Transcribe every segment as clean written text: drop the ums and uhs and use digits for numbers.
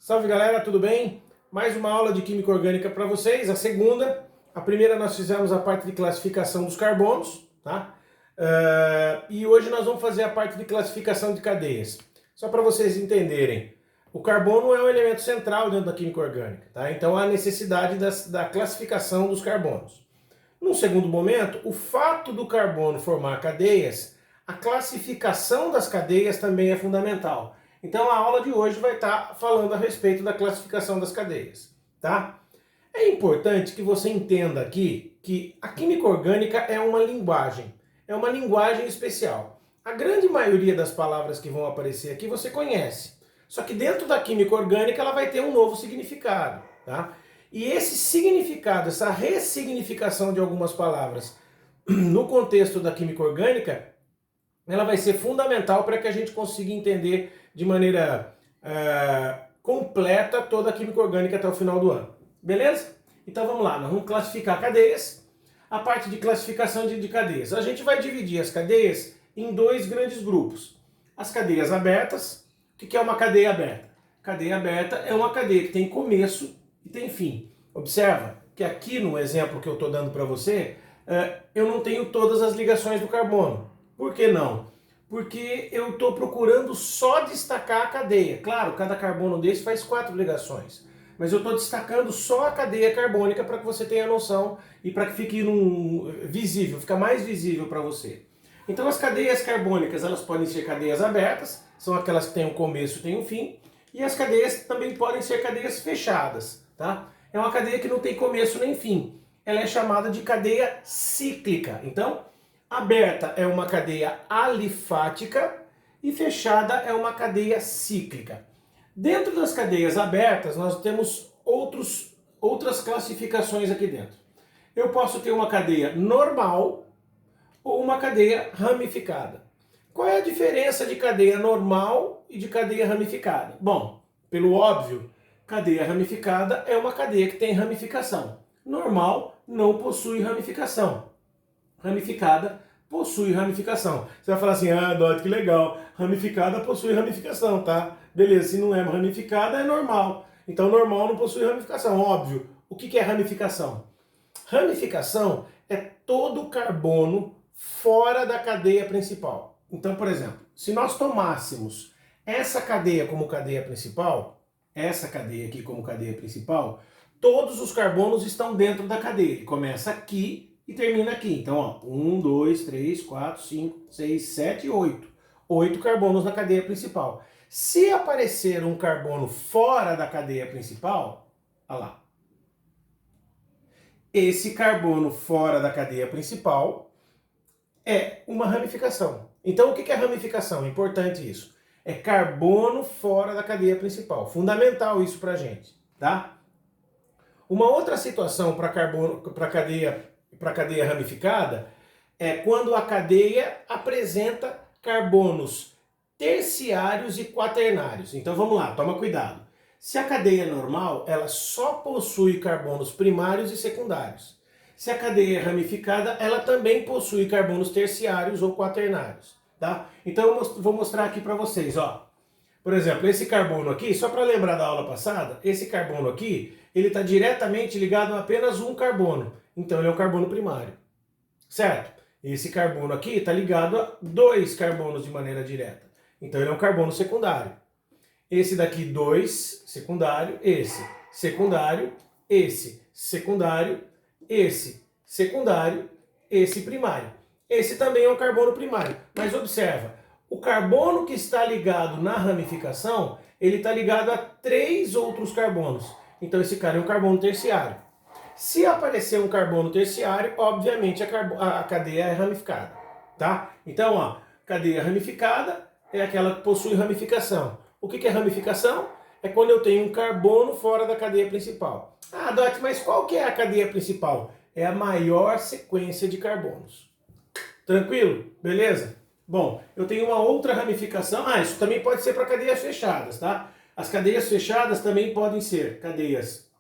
Salve galera, tudo bem? Mais uma aula de Química Orgânica para vocês, a segunda. A primeira nós fizemos a parte de classificação dos carbonos, tá? E hoje nós vamos fazer a parte de classificação de cadeias. Só para vocês entenderem, o carbono é um elemento central dentro da Química Orgânica, tá? Então há necessidade da classificação dos carbonos. Num segundo momento, o fato do carbono formar cadeias, a classificação das cadeias também é fundamental. Então a aula de hoje vai estar falando a respeito da classificação das cadeias, tá? É importante que você entenda aqui que a química orgânica é uma linguagem especial. A grande maioria das palavras que vão aparecer aqui você conhece, só que dentro da química orgânica ela vai ter um novo significado, tá? E esse significado, essa ressignificação de algumas palavras no contexto da química orgânica, ela vai ser fundamental para que a gente consiga entender de maneira completa toda a química orgânica até o final do ano. Beleza? Então vamos lá, nós vamos classificar cadeias. A parte de classificação de cadeias. A gente vai dividir as cadeias em dois grandes grupos. As cadeias abertas. O que é uma cadeia aberta? Cadeia aberta é uma cadeia que tem começo e tem fim. Observa que aqui no exemplo que eu estou dando para você, eu não tenho todas as ligações do carbono. Por que não? Porque eu estou procurando só destacar a cadeia. Claro, cada carbono desse faz 4 ligações. Mas eu estou destacando só a cadeia carbônica para que você tenha noção e para que fique visível, fica mais visível para você. Então as cadeias carbônicas, elas podem ser cadeias abertas, são aquelas que têm um começo e têm um fim, e as cadeias também podem ser cadeias fechadas, tá? É uma cadeia que não tem começo nem fim. Ela é chamada de cadeia cíclica. Então, aberta é uma cadeia alifática e fechada é uma cadeia cíclica. Dentro das cadeias abertas, nós temos outras classificações aqui dentro. Eu posso ter uma cadeia normal ou uma cadeia ramificada. Qual é a diferença de cadeia normal e de cadeia ramificada? Bom, pelo óbvio, cadeia ramificada é uma cadeia que tem ramificação. Normal não possui ramificação. Ramificada possui ramificação. Você vai falar assim, Dot, que legal, ramificada possui ramificação, tá? Beleza, se não é ramificada, é normal. Então normal não possui ramificação, óbvio. O que é ramificação? Ramificação é todo o carbono fora da cadeia principal. Então, por exemplo, se nós tomássemos essa cadeia como cadeia principal, essa cadeia aqui como cadeia principal, todos os carbonos estão dentro da cadeia. Ele começa aqui e termina aqui. Então, ó, 1, 2, 3, 4, 5, 6, 7 e 8. 8 carbonos na cadeia principal. Se aparecer um carbono fora da cadeia principal, olha lá. Esse carbono fora da cadeia principal é uma ramificação. Então, o que é ramificação? É importante isso. É carbono fora da cadeia principal. Fundamental isso pra gente, tá? Uma outra situação para cadeia ramificada é quando a cadeia apresenta carbonos terciários e quaternários. Então vamos lá, toma cuidado. Se a cadeia é normal, ela só possui carbonos primários e secundários. Se a cadeia é ramificada, ela também possui carbonos terciários ou quaternários, tá? Então eu vou mostrar aqui para vocês, ó. Por exemplo, esse carbono aqui, só para lembrar da aula passada, esse carbono aqui, ele está diretamente ligado a apenas um carbono. Então ele é um carbono primário, certo? Esse carbono aqui está ligado a 2 carbonos de maneira direta. Então ele é um carbono secundário. Esse daqui 2, secundário, esse secundário, esse secundário, esse secundário, esse primário. Esse também é um carbono primário. Mas observa, o carbono que está ligado na ramificação, ele está ligado a 3 outros carbonos. Então esse cara é um carbono terciário. Se aparecer um carbono terciário, obviamente a cadeia é ramificada, tá? Então, ó, cadeia ramificada é aquela que possui ramificação. O que é ramificação? É quando eu tenho um carbono fora da cadeia principal. Ah, Dot, mas qual que é a cadeia principal? É a maior sequência de carbonos. Tranquilo? Beleza? Bom, eu tenho uma outra ramificação. Ah, isso também pode ser para cadeias fechadas, tá? As cadeias fechadas também podem ser cadeias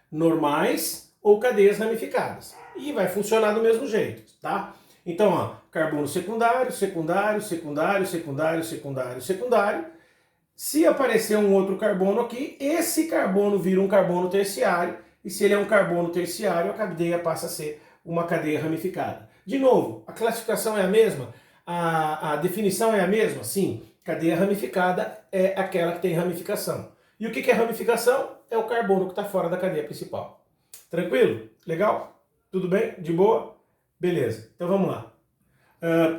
normais ou cadeias ramificadas. E vai funcionar do mesmo jeito, tá? Então, ó, carbono secundário, secundário, secundário, secundário, secundário, secundário. Se aparecer um outro carbono aqui, esse carbono vira um carbono terciário, e se ele é um carbono terciário, a cadeia passa a ser uma cadeia ramificada. De novo, a classificação é a mesma? A definição é a mesma? Sim, cadeia ramificada é aquela que tem ramificação. E o que é ramificação? É o carbono que está fora da cadeia principal. Tranquilo? Legal? Tudo bem? De boa? Beleza, então vamos lá.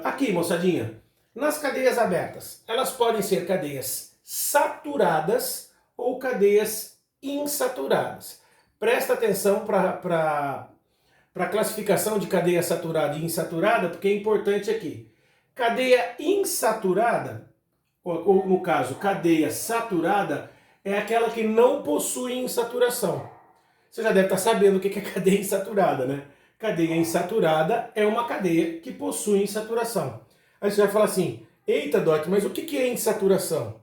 Aqui, moçadinha, nas cadeias abertas, elas podem ser cadeias saturadas ou cadeias insaturadas. Presta atenção para a classificação de cadeia saturada e insaturada, porque é importante aqui. Cadeia insaturada, ou no caso, cadeia saturada, é aquela que não possui insaturação. Você já deve estar sabendo o que é cadeia insaturada, né? Cadeia insaturada é uma cadeia que possui insaturação. Aí você vai falar assim, eita, Doc, mas o que é insaturação?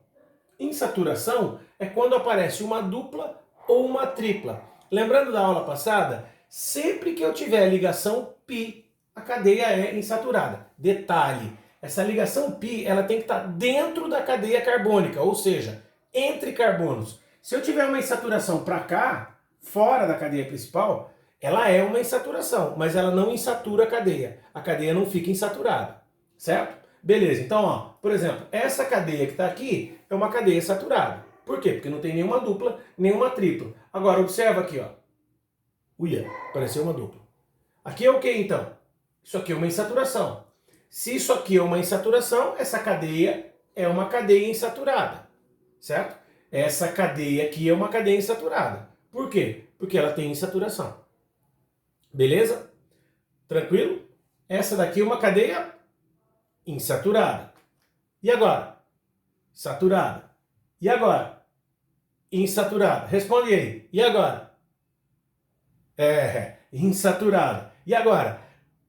Insaturação é quando aparece uma dupla ou uma tripla. Lembrando da aula passada, sempre que eu tiver ligação π, a cadeia é insaturada. Detalhe, essa ligação π ela tem que estar dentro da cadeia carbônica, ou seja, entre carbonos. Se eu tiver uma insaturação para cá, fora da cadeia principal, ela é uma insaturação, mas ela não insatura a cadeia. A cadeia não fica insaturada, certo? Beleza, então, ó, por exemplo, essa cadeia que está aqui é uma cadeia saturada. Por quê? Porque não tem nenhuma dupla, nenhuma tripla. Agora, observa aqui, ó. Uia, apareceu uma dupla. Aqui é o que, então? Isso aqui é uma insaturação. Se isso aqui é uma insaturação, essa cadeia é uma cadeia insaturada, certo? Essa cadeia aqui é uma cadeia insaturada. Por quê? Porque ela tem insaturação. Beleza? Tranquilo? Essa daqui é uma cadeia insaturada. E agora? Saturada. E agora? Insaturada. Responde aí. E agora? Insaturada. E agora?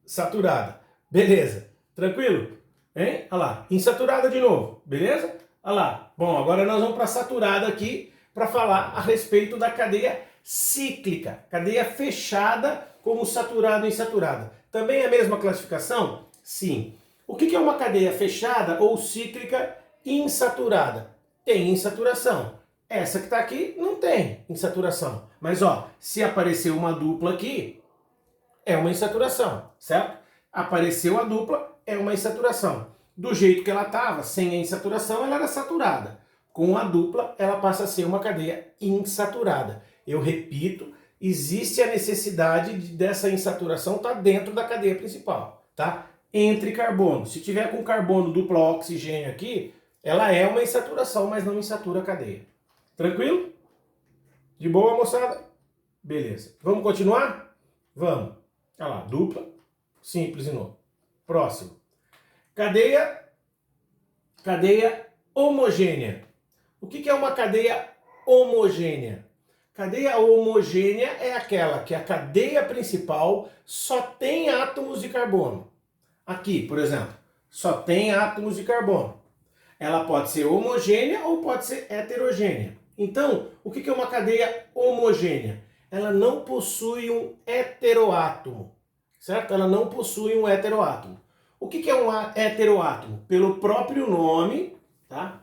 Saturada. Beleza. Tranquilo? Hein? Olha lá. Insaturada de novo. Beleza? Olha lá. Bom, agora nós vamos para saturada aqui para falar a respeito da cadeia cíclica. Cadeia fechada como saturada e insaturada. Também é a mesma classificação? Sim. O que é uma cadeia fechada ou cíclica insaturada? Tem insaturação. Essa que está aqui não tem insaturação. Mas ó, se aparecer uma dupla aqui, é uma insaturação, certo? Apareceu a dupla, é uma insaturação. Do jeito que ela estava, sem a insaturação, ela era saturada. Com a dupla, ela passa a ser uma cadeia insaturada. Eu repito, existe a necessidade dessa insaturação estar dentro da cadeia principal, tá? Entre carbonos. Se tiver com carbono dupla oxigênio aqui, ela é uma insaturação, mas não insatura a cadeia. Tranquilo? De boa, moçada? Beleza. Vamos continuar? Vamos. Olha lá, dupla, simples de novo. Próximo. Cadeia homogênea. O que é uma cadeia homogênea? Cadeia homogênea é aquela que a cadeia principal só tem átomos de carbono. Aqui, por exemplo, só tem átomos de carbono. Ela pode ser homogênea ou pode ser heterogênea. Então, o que é uma cadeia homogênea? Ela não possui um heteroátomo, certo? Ela não possui um heteroátomo. O que é um heteroátomo? Pelo próprio nome, tá?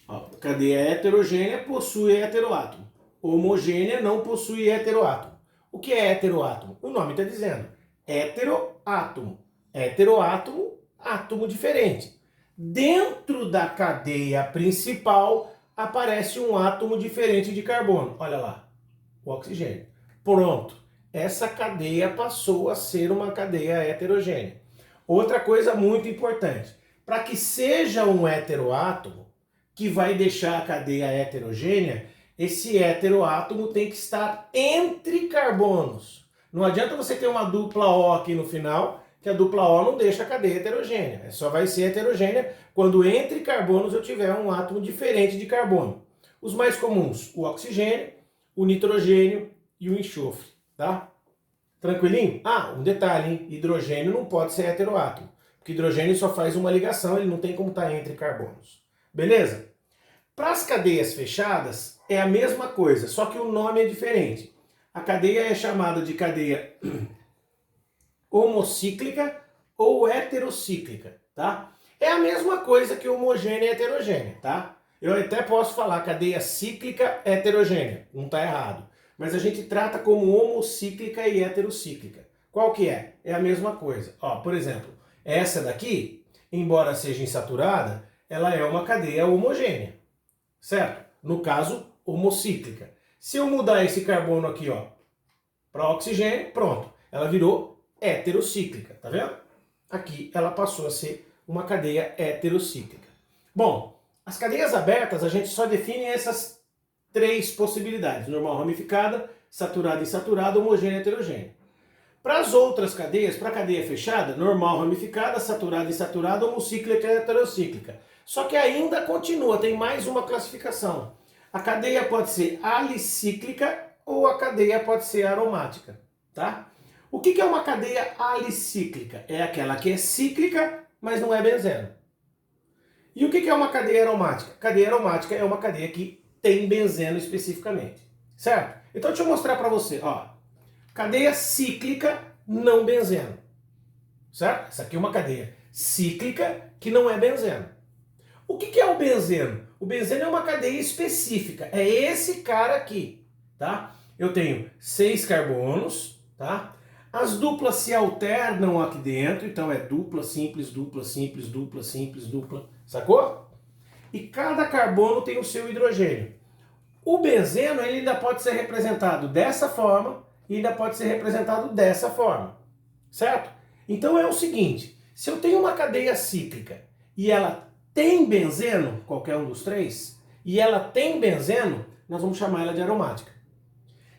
Ó, cadeia heterogênea possui heteroátomo. Homogênea não possui heteroátomo. O que é heteroátomo? O nome está dizendo. Heteroátomo. Heteroátomo, átomo diferente. Dentro da cadeia principal aparece um átomo diferente de carbono. Olha lá, o oxigênio. Pronto. Essa cadeia passou a ser uma cadeia heterogênea. Outra coisa muito importante. Para que seja um heteroátomo, que vai deixar a cadeia heterogênea, esse heteroátomo tem que estar entre carbonos. Não adianta você ter uma dupla O aqui no final, que a dupla O não deixa a cadeia heterogênea. Só vai ser heterogênea quando entre carbonos eu tiver um átomo diferente de carbono. Os mais comuns, o oxigênio, o nitrogênio e o enxofre, tá? Tranquilinho? Ah, um detalhe, hein? Hidrogênio não pode ser heteroátomo, porque hidrogênio só faz uma ligação, ele não tem como estar entre carbonos. Beleza? Para as cadeias fechadas, é a mesma coisa, só que o nome é diferente. A cadeia é chamada de cadeia homocíclica ou heterocíclica, tá? É a mesma coisa que homogênea e heterogênea, tá? Eu até posso falar cadeia cíclica heterogênea, não está errado. Mas a gente trata como homocíclica e heterocíclica. Qual que é? É a mesma coisa. Ó, por exemplo, essa daqui, embora seja insaturada, ela é uma cadeia homogênea, certo? No caso, homocíclica. Se eu mudar esse carbono aqui, ó, para oxigênio, pronto, ela virou heterocíclica, tá vendo? Aqui ela passou a ser uma cadeia heterocíclica. Bom, as cadeias abertas a gente só define essas três possibilidades: normal ramificada, saturada e insaturada, homogênea e heterogênea. Para as outras cadeias, para a cadeia fechada, normal ramificada, saturada e insaturada, homocíclica e heterocíclica. Só que ainda continua, tem mais uma classificação. A cadeia pode ser alicíclica ou a cadeia pode ser aromática, tá? O que é uma cadeia alicíclica? É aquela que é cíclica, mas não é benzeno. E o que é uma cadeia aromática? Cadeia aromática é uma cadeia que tem benzeno especificamente, certo? Então deixa eu mostrar para você, ó. Cadeia cíclica não benzeno, certo? Essa aqui é uma cadeia cíclica que não é benzeno. O que é o benzeno? O benzeno é uma cadeia específica, é esse cara aqui, tá? Eu tenho 6 carbonos, tá? As duplas se alternam aqui dentro, então é dupla, simples, dupla, simples, dupla, simples, dupla, sacou? E cada carbono tem o seu hidrogênio. O benzeno ele ainda pode ser representado dessa forma e ainda pode ser representado dessa forma, certo? Então é o seguinte, se eu tenho uma cadeia cíclica e ela tem benzeno, qualquer um dos três, e ela tem benzeno, nós vamos chamar ela de aromática.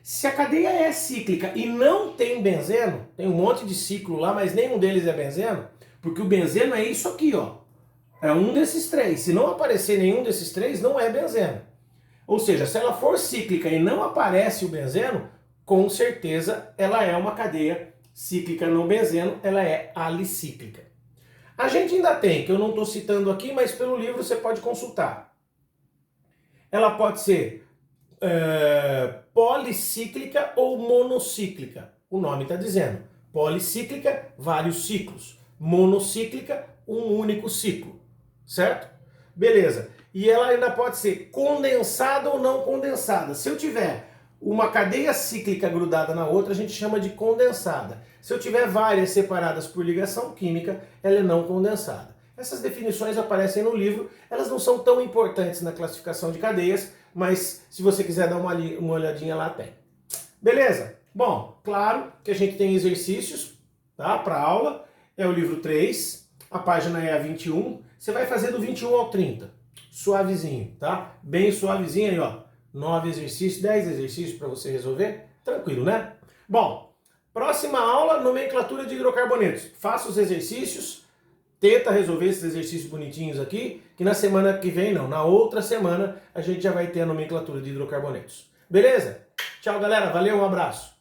Se a cadeia é cíclica e não tem benzeno, tem um monte de ciclo lá, mas nenhum deles é benzeno, porque o benzeno é isso aqui, ó. É um desses três. Se não aparecer nenhum desses três, não é benzeno. Ou seja, se ela for cíclica e não aparece o benzeno, com certeza ela é uma cadeia cíclica não benzeno, ela é alicíclica. A gente ainda tem, que eu não estou citando aqui, mas pelo livro você pode consultar. Ela pode ser policíclica ou monocíclica. O nome está dizendo. Policíclica, vários ciclos. Monocíclica, um único ciclo. Certo? Beleza. E ela ainda pode ser condensada ou não condensada. Se eu tiver uma cadeia cíclica grudada na outra, a gente chama de condensada. Se eu tiver várias separadas por ligação química, ela é não condensada. Essas definições aparecem no livro, elas não são tão importantes na classificação de cadeias, mas se você quiser dar uma olhadinha lá tem. Beleza? Bom, claro que a gente tem exercícios, tá, para aula, é o livro 3, a página é a 21, você vai fazer do 21 ao 30, suavezinho, tá? Bem suavezinho aí, ó. 9 exercícios, 10 exercícios para você resolver, tranquilo, né? Bom, próxima aula, nomenclatura de hidrocarbonetos. Faça os exercícios, tenta resolver esses exercícios bonitinhos aqui, que na semana que vem, não, na outra semana, a gente já vai ter a nomenclatura de hidrocarbonetos. Beleza? Tchau, galera. Valeu, um abraço.